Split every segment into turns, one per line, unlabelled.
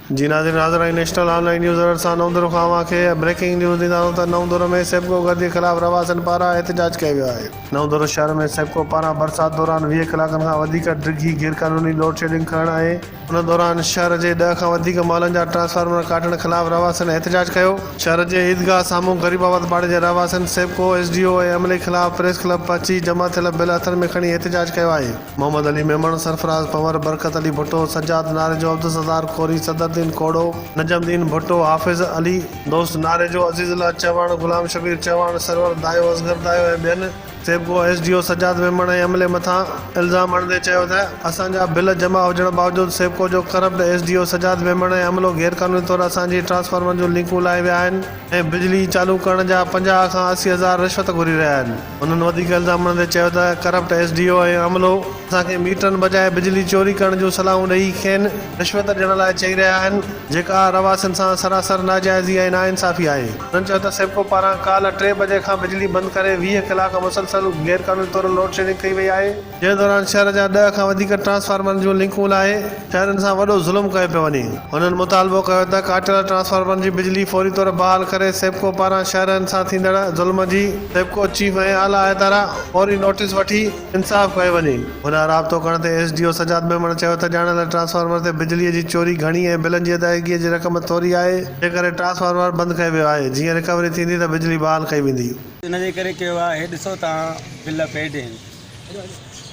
जी नाज़रीन, हाज़िर आहियूं नेशनल ऑनलाइन न्यूज़ अलर्ट सां। नवंदुर खां अव्हांखे ब्रेकिंग न्यूज़ ॾींदा आहियूं त नवंदुर में सेप्को गर्दी ख़िलाफ़ रवासन पारां एहतजाज कयो वियो आहे। नवंदुर शहर में सेप्को पारां बरसाति दौरान 20 कलाकनि खां वधीक डिघी गैरकानूनी लोड शेडिंग करणु आहे। उन दौरान शहर जे 10 खां वधीक मॉलनि जा ट्रांसफार्मर काटण ख़िलाफ़ रवासन एहतजाज कयो। शहर जे ईदगाह साम्हूं गरीबाबाद पाड़े जे रवासन सेप्को SDO ऐं अमले ख़िलाफ़ प्रेस क्लब पहुची जमा थियल बिल हथनि में खणी एहतजाज कयो आहे। मोहम्मद अली मेमण, सरफराज़ पंवर, बरकत अली भुट्टो, सज्जाद नारेजो, अब्दुल सत्तार खोरी, सदरुद्दीन कोड़ो, नजमुद्दीन भुट्टो, हाफ़िज़ अली, दोस्त नारेजो, अज़ीज़ुल्लाह चवाण, गुलाम शबीर चवाण, सरवर दायो, असगर दायो ऐं ॿियनि सेप्को SDO सज्जाद मेमण ऐं अमले मथां इल्ज़ाम आणंदे चयो त असांजा बिल जमा हुजण बावजूदि सेप्को जो करप्ट SDO सज्जाद मेमण ऐं अमलो गैरकानूनी तौरु असांजी ट्रांसफार्मर जूं लिंकूं लाहे विया आहिनि ऐं बिजली चालू करण जा 50 खां 80 हज़ार रिश्वत घुरी रहिया आहिनि। उन्हनि वधीक इल्ज़ाम आणंदे चयो त करप्ट SDO ऐं अमलो असांखे मीटरनि बजाए बिजली चोरी करण जूं सलाहूं ॾेई खेनि रिश्वत ॾियण लाइ चई रहिया आहिनि, जेका रवासन सां सरासर नाजाइज़ी ऐं नाइंसाफ़ी आहे। उन्हनि चयो त सेप्को पारां काल्ह 3 बजे खां बिजली बंदि करे 20 कलाक मुसलसल गैरकानूनी तौरु लोड शेडिंग कई वई आहे, जंहिं दौरान शहर जा 10 खां वधीक ट्रांसफार्मर जूं लिंकूं लाहे शहरनि सां वॾो ज़ुल्म कयो पियो वञे। उन्हनि मुतालबो कयो त काटियल ट्रांसफार्मर जी बिजली फौरी तौरु बहाल करे सेप्को पारां शहरनि सां थींदड़ ज़ुल्म जी सेप्को चीफ ऐं आला अहदारा फौरी नोटिस वठी इंसाफ़ कयो वञे। हुन राब्तो करण ते SDO सज्जाद मेमण चयो त ॼाणियल ट्रांसफार्मर ते बिजलीअ जी चोरी घणी ऐं बिलनि जी अदायगीअ जी रक़म थोरी आहे, जंहिं करे ट्रांसफार्मर बंदि कयो वियो आहे। जीअं रिकवरी थींदी त बिजली बहाल कई वेंदी।
इनजे करे कयो आहे, हे ॾिसो तव्हां बिल पेड आहिनि।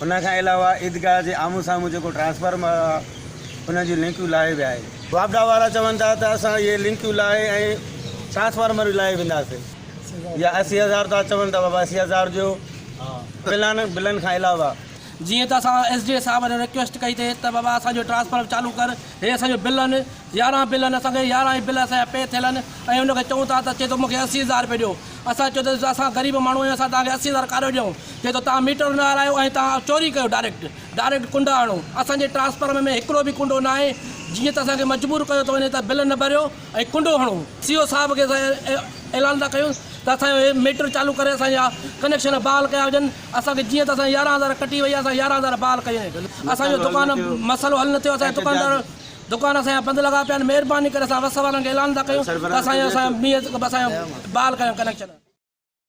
उनखां अलावा ईदगाह जे आम्हूं साम्हूं जेको ट्रांसफार्मर आहे उन जूं लिंकूं लाहे विया आहिनि। वापडा वारा चवनि था त असां इहे लिंकूं लाहे ऐं ट्रांसफार्मर बि लाहे वेंदासीं, या 80,000 था चवनि था बाबा 80,000 जो बिलनि खां अलावा।
जीअं त असां SDO साहब ने रिक्वेस्ट कई थे त बाबा असांजो ट्रांसफार्मर चालू कर, हे असांजो बिल आहिनि 11 बिल आहिनि, असांखे 11 ई बिल असांजा पे थियल आहिनि ऐं हुनखे चऊं था त चए थो मूंखे 80,000 रुपया ॾियो। असां चयो त असां ग़रीब माण्हू आहियूं, असां तव्हांखे 80,000 काॾो ॾियूं। चए थो तव्हां मीटर न हलायो ऐं तव्हां चोरी कयो, डायरेक्ट कुंड हणो। असांजे ट्रांसफार्मर में हिकिड़ो बि कुंडो न आहे, जीअं त असांखे मजबूर कयो थो वञे त बिल न भरियो ऐं कुंडो हणो। CO साहब खे ऐलान था कयूं त असांजो मीटर चालू करे असांजा कनेक्शन बहाल कया वञनि। असांखे जीअं त असां 11,000 कटी वई आहे, असां 11,000 बहाल कयूं। असांजो दुकान मसइलो हल न थियो, असांजे दुकान असांजा बंदि लॻा पिया आहिनि। महिरबानी करे असां वस वारनि खे ऐलान था कयूं त असांजो बहाल कयूं कनेक्शन।